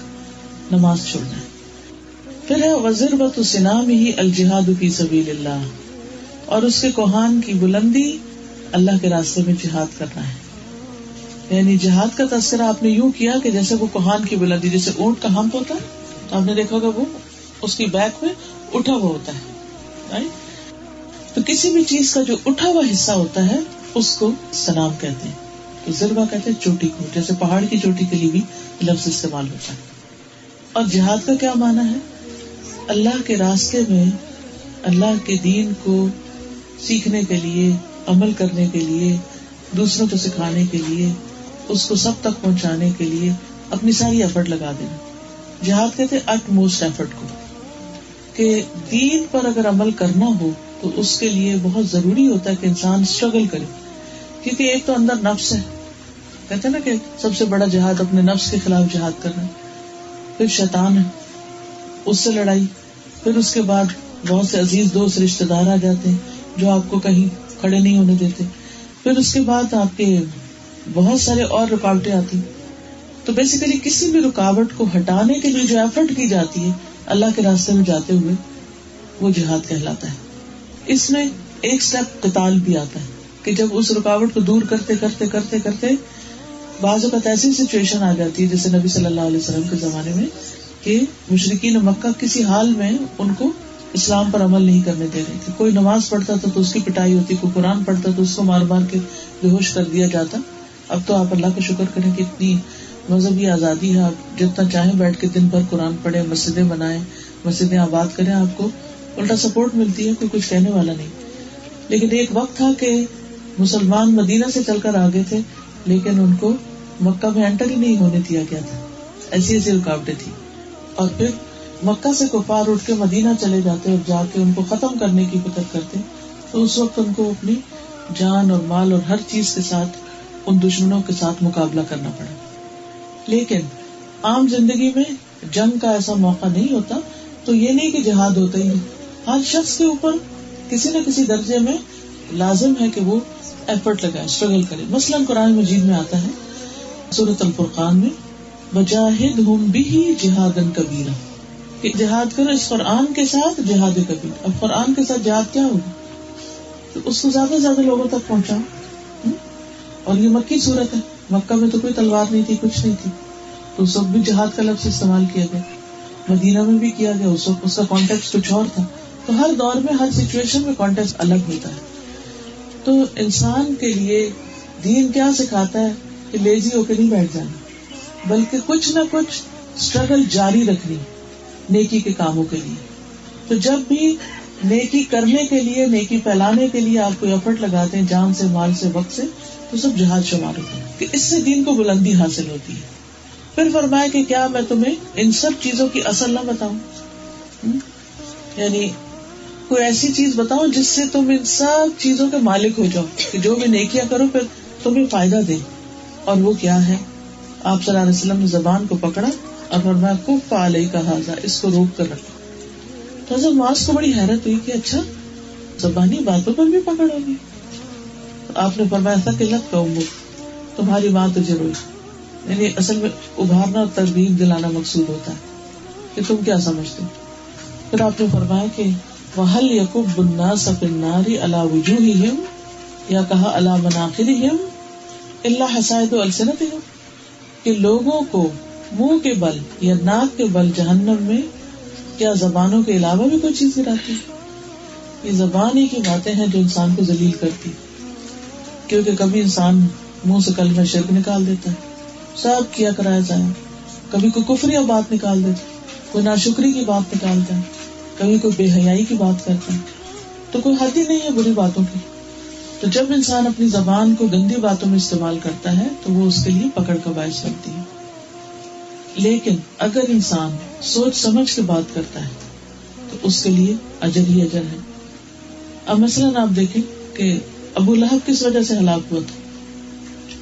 Speaker 2: نماز چھوڑنا ہے. پھر ہے وزربۃ سنامہ الجہاد فی سبیل اللہ، اور اس کے کوہان کی بلندی اللہ کے راستے میں جہاد کرنا ہے. یعنی جہاد کا تذکرہ آپ نے یوں کیا کہ جیسے وہ کوہان کی بلندی، جیسے اونٹ کا ہمپ ہوتا ہے تو آپ نے دیکھا ہوگا وہ اس کی بیک میں اٹھا ہوا ہوتا ہے. تو کسی بھی چیز کا جو اٹھا ہوا حصہ ہوتا ہے اس کو سنام کہتے ہیں. تو ذربہ کہتے ہیں چوٹی کو، جیسے پہاڑ کی چوٹی کے لیے بھی لفظ استعمال ہوتا ہے. اور جہاد کا کیا معنی ہے؟ اللہ کے راستے میں اللہ کے دین کو سیکھنے کے لیے، عمل کرنے کے لیے، دوسروں کو سکھانے کے لیے، اس کو سب تک پہنچانے کے لیے اپنی ساری ایفرٹ لگا دینا. جہاد کہتے ہیں اٹ موسٹ ایفرٹ کو، کہ دین پر اگر عمل کرنا ہو تو اس کے لیے بہت ضروری ہوتا ہے کہ انسان اسٹرگل کرے. کیونکہ ایک تو اندر نفس ہے، کہتے ہیں نا کہ سب سے بڑا جہاد اپنے نفس کے خلاف جہاد کرنا. پھر شیطان ہے، اس سے لڑائی. پھر اس کے بعد بہت سے عزیز دوست رشتے دار آ جاتے ہیں جو آپ کو کہیں کھڑے نہیں ہونے دیتے. پھر اس کے بعد آپ کے بہت سارے اور رکاوٹیں آتی. تو بیسیکلی کسی بھی رکاوٹ کو ہٹانے کے لیے جو ایفرٹ کی جاتی ہے اللہ کے راستے میں جاتے ہوئے، وہ جہاد کہلاتا ہے. اس میں ایک سٹیپ قتال بھی آتا ہے کہ جب اس رکاوٹ کو دور کرتے کرتے کرتے کرتے بعض اوقات ایسی سچویشن آ جاتی ہے جیسے نبی صلی اللہ علیہ وسلم کے زمانے میں کہ مشرکین مکہ کسی حال میں ان کو اسلام پر عمل نہیں کرنے دے رہے تھے. کوئی نماز پڑھتا تھا تو اس کی پٹائی ہوتی، کوئی قرآن پڑھتا تو اس کو مار مار کے بے ہوش کر دیا جاتا. اب تو آپ اللہ کا شکر کریں کہ اتنی مذہبی آزادی ہے، آپ جتنا چاہیں بیٹھ کے دن بھر قرآن پڑھیں، مسجدیں بنائیں، مسجدیں آباد کریں، آپ کو الٹا سپورٹ ملتی ہے، کوئی کچھ کہنے والا نہیں. لیکن ایک وقت تھا کہ مسلمان مدینہ سے چل کر آگے تھے لیکن ان کو مکہ میں انٹر ہی نہیں ہونے دیا گیا تھا. ایسی ایسی رکاوٹیں تھی. اور پھر مکہ سے کفار اٹھ کے مدینہ چلے جاتے اور جا کے ان کو ختم کرنے کی فکر کرتے، تو اس وقت ان کو اپنی جان اور مال اور ہر چیز کے ساتھ ان دشمنوں کے ساتھ مقابلہ کرنا پڑا. لیکن عام زندگی میں جنگ کا ایسا موقع نہیں ہوتا، تو یہ نہیں کہ جہاد ہوتا ہی نہیں. ہر شخص کے اوپر کسی نہ کسی درجے میں لازم ہے کہ وہ ایفرٹ لگائے، اسٹرگل کرے. مثلاً قرآن مجید میں آتا ہے سورۃ الفرقان میں وَجَاهِدْهُمْ بِهِ جِهَادًا كَبِيرًا، کہ جہاد کرو اس قرآن کے ساتھ جہاد کبیر. اب قرآن کے ساتھ جہاد کیا ہوگا؟ تو اس کو زیادہ سے زیادہ لوگوں تک پہنچاؤ. اور یہ مکی صورت ہے، مکہ میں تو کوئی تلوار نہیں تھی، کچھ نہیں تھی، تو اس وقت بھی جہاد کا لفظ استعمال کیا گیا. مدینہ میں بھی کیا گیا، اس وقت اس کا کانٹیکسٹ کچھ اور تھا. تو ہر دور میں ہر سچویشن میں کانٹیکسٹ الگ ہوتا ہے. تو انسان کے لیے دین کیا سکھاتا ہے کہ لیزی ہو کے نہیں بیٹھ جانا، بلکہ کچھ نہ کچھ اسٹرگل جاری رکھنی نیکی کے کاموں کے لیے. تو جب بھی نیکی کرنے کے لیے، نیکی پھیلانے کے لیے آپ کوئی ایفرٹ لگاتے ہیں جان سے، مال سے، وقت سے، تو سب جہاد شمار ہوتا ہے کہ اس سے دین کو بلندی حاصل ہوتی ہے. پھر فرمایا کہ کیا میں تمہیں ان سب چیزوں کی اصل نہ بتاؤں؟ یعنی کوئی ایسی چیز بتاؤ جس سے تم ان سب چیزوں کے مالک ہو جاؤ کہ جو بھی نیکیاں کرو پھر تمہیں فائدہ دے. اور وہ کیا ہے؟ آپ صلی اللہ علیہ وسلم نے زبان کو پکڑا اور فرمایا کف علیک ھذا، اس کو روک کر رکھو. تو حضرت معاذ کو بڑی حیرت ہوئی کہ اچھا زبانی باتوں پر بھی پکڑ ہوگی. آپ نے فرمایا ثقلتک امک، تمہاری ماں تجھے روئی. یعنی اصل میں ابھارنا اور ترغیب دلانا مقصود ہوتا ہے کہ تم کیا سمجھتے. پھر آپ نے فرمایا کہ وَهَلْ يَكُبُّ النَّاسَ فِي النَّارِ عَلَى وُجُوهِهِمْ، یا کہا عَلَى مَنَاخِرِهِمْ إِلَّا حَصَائِدُ أَلْسِنَتِهِمْ، کہ لوگوں کو منہ کے بل یا ناک کے بل جہنم میں کیا زبانوں کے علاوہ بھی کوئی چیز گراتی ہے. یہ زبان ہی کی باتیں ہیں جو انسان کو ذلیل کرتی، کیونکہ کبھی انسان منہ سے کلمہ شرک نکال دیتا ہے، سب کیا کرایا جائے. کبھی کوئی کفریہ بات نکال دیتا ہے، کوئی ناشکری کی بات نکالتا ہے، کبھی کوئی بے حیائی کی بات کرتا ہے. تو کوئی حد ہی نہیں ہے بری باتوں کی. تو جب انسان اپنی زبان کو گندی باتوں میں استعمال کرتا ہے تو وہ اس کے لیے پکڑ کا باعث بنتی ہے. لیکن اگر انسان سوچ سمجھ کے بات کرتا ہے تو اس کے لیے اجر ہی اجر ہے. اب مثلاً آپ دیکھیں کہ ابو لہب کس وجہ سے ہلاک ہوا تھا.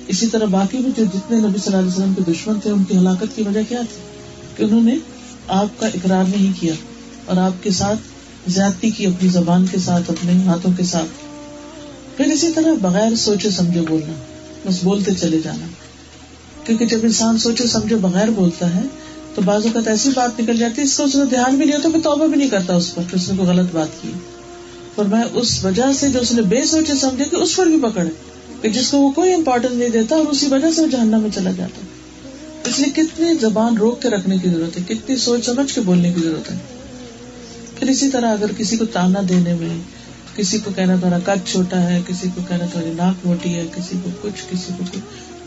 Speaker 2: اسی طرح باقی بھی جو جتنے نبی صلی اللہ علیہ وسلم کے دشمن تھے ان کی ہلاکت کی وجہ کیا تھی کہ انہوں نے آپ کا اقرار نہیں کیا اور آپ کے ساتھ زیادتی کی، اپنی زبان کے ساتھ، اپنے ہاتھوں کے ساتھ. پھر اسی طرح بغیر سوچے سمجھے بولنا، بس بولتے چلے جانا. کیونکہ جب انسان سوچے سمجھے بغیر بولتا ہے تو بعض اوقات ایسی بات نکل جاتی ہے اس کو اس کو دھیان بھی نہیں ہوتا، پھر توبہ بھی نہیں کرتا اس پر کہ اس نے کوئی غلط بات کی. فرمایا اس وجہ سے جو اس نے بے سوچے سمجھے کہ اس پر بھی پکڑے کہ جس کو وہ کوئی امپورٹنس نہیں دیتا اور اسی وجہ سے وہ جہنم میں چلا جاتا. اس لیے کتنی زبان روک کے رکھنے کی ضرورت ہے، کتنی سوچ سمجھ کے بولنے کی ضرورت ہے. پھر اسی طرح اگر کسی کو تانا دینے میں، کسی کو کہنا تھوڑا قد چھوٹا ہے، کسی کو کہنا تھوڑی ناک موٹی ہے، کسی کو کچھ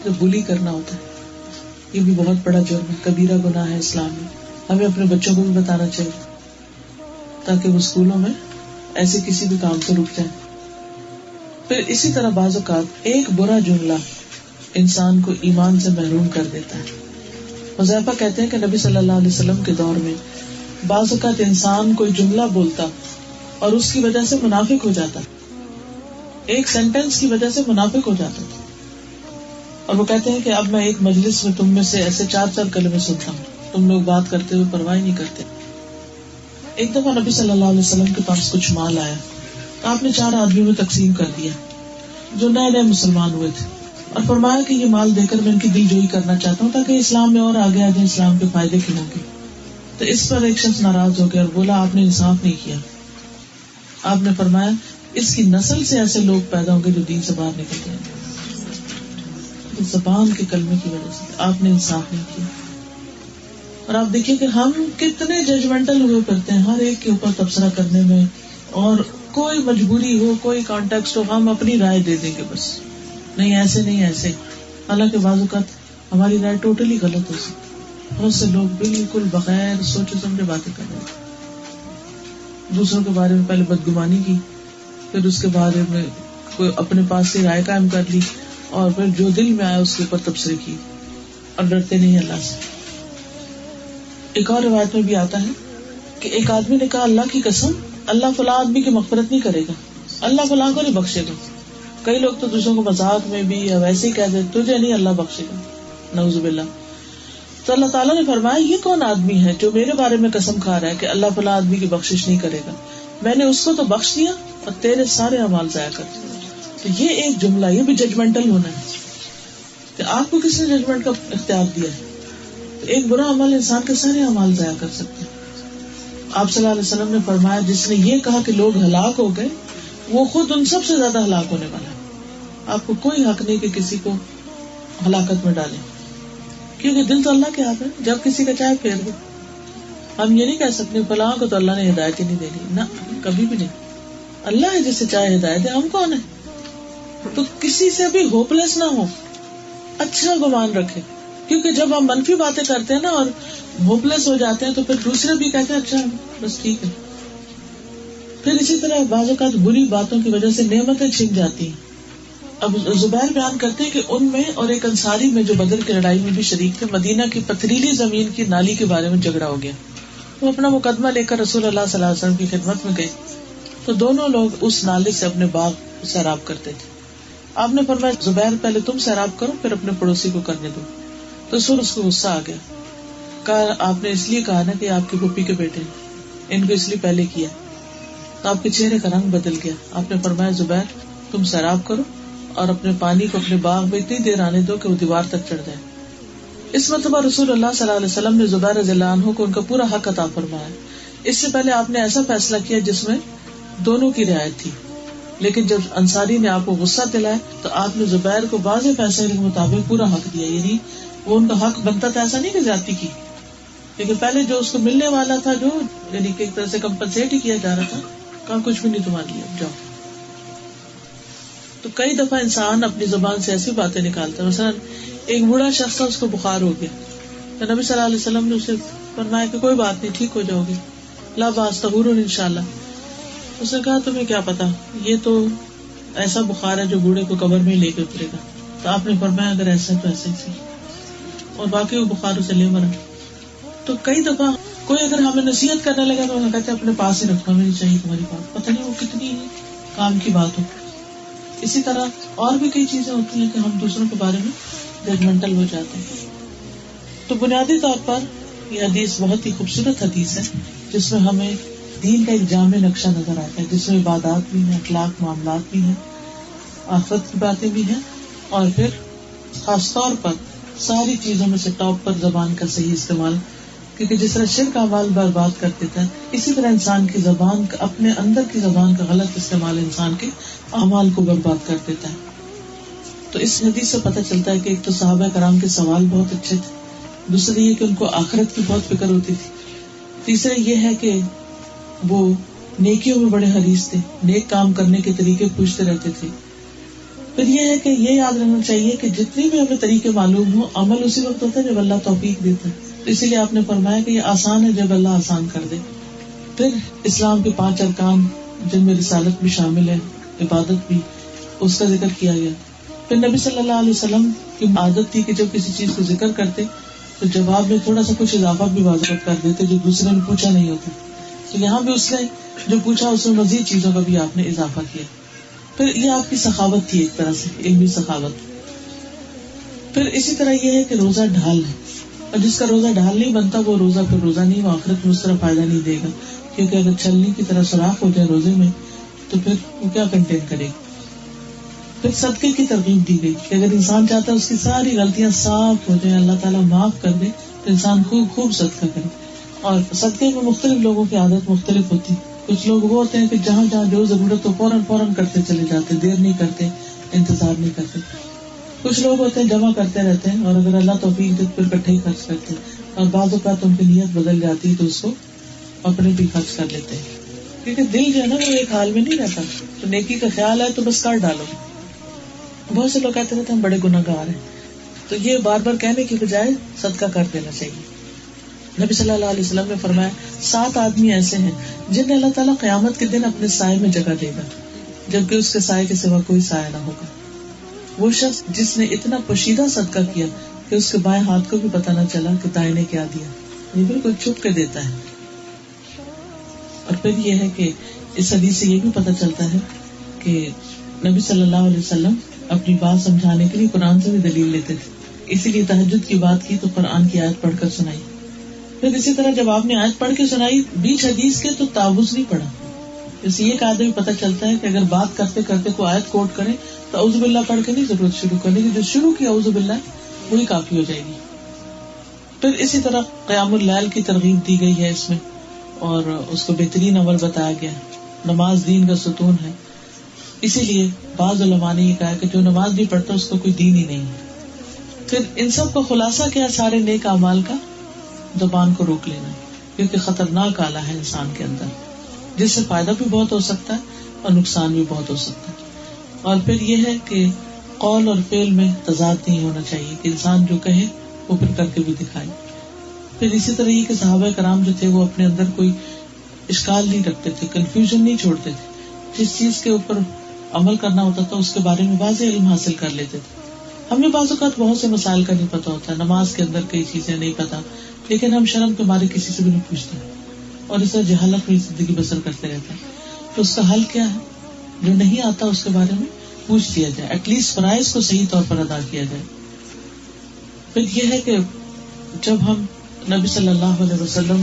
Speaker 2: جو بلی کرنا ہوتا ہے، یہ بھی بہت بڑا جرم ہے، کبیرہ گناہ ہے اسلام میں. ہمیں اپنے بچوں کو بھی بتانا چاہیے تاکہ وہ اسکولوں میں ایسے کسی بھی کام سے رک جائیں. پھر اسی طرح بعض اوقات ایک برا جملہ انسان کو ایمان سے محروم کر دیتا ہے. حذیفہ کہتے ہیں کہ نبی صلی اللہ علیہ وسلم کے دور میں بعض اوقات انسان کوئی جملہ بولتا اور اس کی وجہ سے منافق ہو جاتا، ایک سینٹینس کی وجہ سے منافق ہو جاتا تھا. اور وہ کہتے ہیں کہ اب میں ایک مجلس میں تم میں سے ایسے 4 کلمے سنتا ہوں، تم لوگ بات کرتے ہوئے پرواہ نہیں کرتے. ایک دفعہ نبی صلی اللہ علیہ وسلم کے پاس کچھ مال آیا تو آپ نے 4 آدمیوں میں تقسیم کر دیا جو نئے مسلمان ہوئے تھے، اور فرمایا کہ یہ مال دے کر میں ان کی دل جوئی کرنا چاہتا ہوں تاکہ اسلام میں اور آگے آگے اسلام کے فائدے کی ہوں گے. تو اس پر ایک شخص ناراض ہو گیا اور بولا آپ نے انصاف نہیں کیا. آپ نے فرمایا اس کی نسل سے ایسے لوگ پیدا ہوں گے جو دین سے باہر نکل جائیں گے. زبان کے کلمے کی وجہ سے آپ نے انصاف نہیں کیا. اور آپ دیکھیے کہ ہم کتنے ججمنٹل ہوئے کرتے ہیں ہر ایک کے اوپر تبصرہ کرنے میں، اور کوئی مجبوری ہو، کوئی کانٹیکسٹ ہو، ہم اپنی رائے دے دیں گے بس، نہیں ایسے نہیں ایسے. حالانکہ بعض اوقات ہماری رائے ٹوٹلی غلط ہو سکتی. بہت سے لوگ بالکل بغیر سوچے سمجھے باتیں کر رہے ہیں، دوسروں کے بارے میں پہلے بدگمانی کی، پھر اس کے بارے میں کوئی اپنے پاس سے رائے قائم کر لی، اور پھر جو دل میں آیا اس کے اوپر تبصرے کی، اور ڈرتے نہیں اللہ سے. ایک اور روایت میں بھی آتا ہے کہ ایک آدمی نے کہا اللہ کی قسم اللہ فلاں آدمی کی مغفرت نہیں کرے گا، اللہ فلاں کو نہیں بخشے گا. کئی لوگ تو دوسروں کو مذاق میں بھی یا ویسے ہی کہہ دیتے تجھے نہیں اللہ بخشے گا، نعوذ باللہ. تو اللہ تعالیٰ نے فرمایا یہ کون آدمی ہے جو میرے بارے میں قسم کھا رہا ہے کہ اللہ فلاں آدمی کی بخشش نہیں کرے گا، میں نے اس کو تو بخش دیا اور تیرے سارے اعمال ضائع کر دیے. تو یہ ایک جملہ، یہ بھی ججمنٹل ہونا ہے کہ آپ کو کس نے ججمنٹ کا اختیار دیا ہے. ایک برا عمل انسان کے سارے اعمال ضائع کر سکتے ہیں. آپ صلی اللہ علیہ وسلم نے فرمایا جس نے یہ کہا کہ لوگ ہلاک ہو گئے وہ خود ان سب سے زیادہ ہلاک ہونے والا ہے. آپ کو کوئی حق نہیں کہ کسی کو ہلاکت میں ڈالیں، کیونکہ دل تو اللہ کے ہاتھ ہے، جب کسی کا چاہے پھیر دے. ہم یہ نہیں کہہ سکتے فلاں کو تو اللہ نے ہدایت ہی نہیں دینی، نہ کبھی بھی نہیں. اللہ ہے جسے چاہے ہدایت دے، ہم کون ہیں. تو کسی سے بھی ہوپ لیس نہ ہو، اچھا گمان رکھے، کیونکہ جب ہم منفی باتیں کرتے ہیں نا اور ہوپ لیس ہو جاتے ہیں تو پھر دوسرے بھی کہتے ہیں اچھا بس ٹھیک ہے. پھر اسی طرح بعض اوقات بری باتوں کی وجہ سے نعمتیں چھن جاتی ہیں. اب زبیر بیان کرتے ہیں کہ ان میں اور ایک انصاری میں جو بدر کی لڑائی میں بھی شریک تھے، مدینہ کی پتھریلی زمین کی نالی کے بارے میں جھگڑا ہو گیا. وہ اپنا مقدمہ لے کر رسول اللہ صلی اللہ علیہ وسلم کی خدمت میں گئے تو دونوں لوگ اس نالے سے اپنے باغ سیراب کرتے تھے. آپ نے فرمایا زبیر پہلے تم سیراب کرو پھر اپنے پڑوسی کو کرنے دو. تو اس کو غصہ آ گیا، کہا آپ نے اس لیے کہا نا کہ آپ کی پھوپھی کے بیٹے ہیں، ان کو اس لیے پہلے کیا. تو آپ کے چہرے کا رنگ بدل گیا. آپ نے فرمایا زبیر تم سیراب کرو اور اپنے پانی کو اپنے باغ میں اتنی دیر آنے دو کہ وہ دیوار تک چڑھ جائے. اس مرتبہ رسول اللہ صلی اللہ علیہ وسلم نے زبیر رضی اللہ عنہ کو ان کا پورا حق عطا فرمایا. اس سے پہلے آپ نے ایسا فیصلہ کیا جس میں دونوں کی رعایت تھی، لیکن جب انصاری نے آپ کو غصہ دلایا تو آپ نے زبیر کو واضح فیصلے کے مطابق پورا حق دیا. یعنی وہ ان کا حق بنتا تھا، ایسا نہیں کہ زیادتی کی، لیکن پہلے جو اس کو ملنے والا تھا جو یعنی کہ ایک طرح سے کمپنسیٹ ہی کیا جا رہا تھا، کہا کچھ بھی نہیں تمہارے لیے جاؤ. تو کئی دفعہ انسان اپنی زبان سے ایسی باتیں نکالتا ہے. مثلا ایک بوڑھا شخص تھا، اس کو بخار ہو گیا تو نبی صلی اللہ علیہ وسلم نے اسے فرمایا کہ کوئی بات نہیں ٹھیک ہو جاؤ گی، لا باس طہور انشاءاللہ. اس نے کہا تمہیں کیا پتا، یہ تو ایسا بخار ہے جو بوڑھے کو قبر میں لے کے اترے گا. تو آپ نے فرمایا اگر ایسا تو ایسا ہی، اور باقی وہ بخار سے لے مرا. تو کئی دفعہ کوئی اگر ہمیں نصیحت کرنے لگا تو ہم کہتے ہیں اپنے پاس ہی رکھنا نہیں چاہیے تمہاری بات، پتہ نہیں وہ کتنی کام کی بات ہو. اسی طرح اور بھی کئی چیزیں ہوتی ہیں کہ ہم دوسروں کے بارے میں ججمنٹل ہو جاتے ہیں. تو بنیادی طور پر یہ حدیث بہت ہی خوبصورت حدیث ہے جس میں ہمیں دین کا ایک جامع نقشہ نظر آتا ہے، جس میں عبادات بھی ہیں، اخلاق معاملات بھی ہیں، آخرت کی باتیں بھی ہیں، اور پھر خاص طور پر ساری چیزوں میں سے ٹاپ پر زبان کا صحیح استعمال کیونکہ جس طرح شرک اعمال برباد کر دیتا ہے، اسی طرح انسان کی زبان کا، اپنے اندر کی زبان کا غلط استعمال انسان کے اعمال کو برباد کر دیتا ہے. تو اس حدیث سے پتہ چلتا ہے کہ ایک تو صحابہ کرام کے سوال بہت اچھے تھے، دوسرے یہ کہ ان کو آخرت کی بہت فکر ہوتی تھی، تیسرے یہ ہے کہ وہ نیکیوں میں بڑے حریص تھے، نیک کام کرنے کے طریقے پوچھتے رہتے تھے. پھر یہ ہے کہ یہ یاد رکھنا چاہیے کہ جتنی بھی ہمیں طریقے معلوم ہوں، عمل اسی وقت ہوتا ہے جب اللہ توفیق دیتا ہے. تو اسی لیے آپ نے فرمایا کہ یہ آسان ہے جب اللہ آسان کر دے. پھر اسلام کے 5 ارکان جن میں رسالت بھی شامل ہے، عبادت بھی، اس کا ذکر کیا گیا. پھر نبی صلی اللہ علیہ وسلم کی عادت تھی کہ جب کسی چیز کو ذکر کرتے تو جواب میں تھوڑا سا کچھ اضافہ بھی واضح کر دیتے جو دوسرے نے پوچھا نہیں ہوتا. تو یہاں بھی اس نے جو پوچھا اس میں مزید چیزوں کا بھی آپ نے اضافہ کیا. پھر یہ آپ کی سخاوت تھی، ایک طرح سے علمی سخاوت. پھر اسی طرح یہ ہے کہ روزہ ڈھال ہے، اور جس کا روزہ ڈھال نہیں بنتا وہ روزہ پھر روزہ نہیں، وہ آخرت میں اس طرح فائدہ نہیں دے گا. کیونکہ اگر چھلنی کی طرح سوراخ ہو جائے روزے میں تو پھر وہ کیا کنٹین کرے گا. پھر صدقے کی ترغیب دی گئی کہ اگر انسان چاہتا ہے اس کی ساری غلطیاں صاف ہو جائیں، اللہ تعالیٰ معاف کر دے، تو انسان خوب صدقہ کرے. اور صدقے میں مختلف لوگوں کی عادت مختلف ہوتی. کچھ لوگ وہ ہوتے ہیں کہ جہاں جہاں جو ضرورت ہو فوراً کرتے چلے جاتے، دیر نہیں کرتے، انتظار نہیں کرتے. کچھ لوگ ہوتے ہیں جمع کرتے رہتے ہیں، اور اگر اللہ توفیق دے پھر اکٹھے ہی خرچ کرتے ہیں، اور بعض اوقات ان کی نیت بدل جاتی ہے تو اس کو اپنے بھی خرچ کر لیتے ہیں. کیونکہ دل جو ہے نا وہ ایک حال میں نہیں رہتا. تو نیکی کا خیال ہے تو بس کر ڈالو. بہت سے لوگ کہتے رہتے ہیں ہم بڑے گناہگار ہیں، تو یہ بار بار کہنے کی بجائے صدقہ کر دینا چاہیے. نبی صلی اللہ علیہ وسلم نے فرمایا 7 آدمی ایسے ہیں جنہیں اللہ تعالیٰ قیامت کے دن اپنے سائے میں جگہ دے گا، جبکہ اس کے سائے کے سوا کوئی سایہ نہ ہوگا. وہ شخص جس نے اتنا پوشیدہ صدقہ کیا کہ اس کے بائیں ہاتھ کو بھی پتہ نہ چلا کہ دائیں نے کیا دیا، یہ بالکل چھپ کے دیتا ہے. اور پھر یہ ہے کہ اس حدیث سے یہ بھی پتہ چلتا ہے کہ نبی صلی اللہ علیہ وسلم اپنی بات سمجھانے کے لیے قرآن سے بھی دلیل لیتے تھے. اسی لیے تہجد کی بات کی تو قرآن کی آیت پڑھ کر سنائی. پھر اسی طرح جب آپ نے آیت پڑھ کے سنائی بیچ حدیث کے تو تعوذ نہیں پڑھا. اس یہ قاعدہ بھی پتہ چلتا ہے کہ اگر بات کرتے کرتے کوئی آیت کوٹ کرے تو اعوذ باللہ پڑھ کے نہیں ضرورت شروع کرنے کی، جو شروع کی اعوذ باللہ وہی کافی ہو جائے گی. پھر اسی طرح قیام اللیل کی ترغیب دی گئی ہے اس میں، اور اس کو بہترین عمل بتایا گیا. نماز دین کا ستون ہے، اسی لیے بعض علماء نے یہ کہا کہ جو نماز نہیں پڑھتا اس کو کوئی دین ہی نہیں. پھر ان سب کا خلاصہ کیا؟ سارے نیک اعمال کا زبان کو روک لینا، کیونکہ خطرناک آلہ ہے انسان کے اندر، جس سے فائدہ بھی بہت ہو سکتا ہے اور نقصان بھی بہت ہو سکتا ہے. اور پھر یہ ہے کہ قول اور فعل میں تضاد نہیں ہونا چاہیے کہ انسان جو کہے وہ پھر کر کے بھی دکھائے. پھر اسی طرح یہ کہ صحابہ کرام جو تھے وہ اپنے اندر کوئی اشکال نہیں رکھتے تھے، کنفیوژن نہیں چھوڑتے تھے. جس چیز کے اوپر عمل کرنا ہوتا تھا اس کے بارے میں واضح علم حاصل کر لیتے تھے. ہمیں بعض اوقات بہت سے مسائل کا نہیں پتا ہوتا، نماز کے اندر کئی چیزیں نہیں پتا، لیکن ہم شرم کے مارے کسی سے بھی نہیں پوچھتے اور اس طرح جہالت میں زندگی بسر کرتے رہتے ہیں. تو اس کا حل کیا ہے؟ جو نہیں آتا اس کے بارے میں پوچھ لیا جائے، ایٹ لیسٹ فرائض کو صحیح طور پر ادا کیا جائے. پھر یہ ہے کہ جب ہم نبی صلی اللہ علیہ وسلم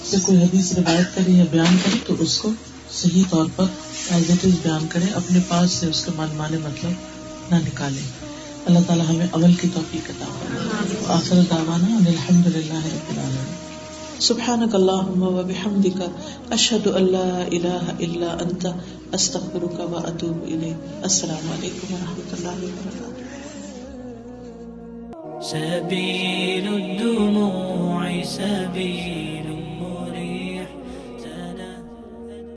Speaker 2: سے کوئی حدیث روایت کریں یا بیان کریں تو اس کو صحیح طور پر ایز اٹ از بیان کریں، اپنے پاس سے اس کے من مانے مطلب نہ نکالیں. اللہ تعالی ہمیں عمل کی توفیق عطا فرمائے. آخر دعوانا ان الحمد للہ رب العالمین. سبحانک اللہم و بحمدک اشہد ان لا الہ الا انت استغفرک و اتوب الیک. السلام علیکم و رحمۃ اللہ وبرکاتہ.
Speaker 1: سبيل الدموع سبيل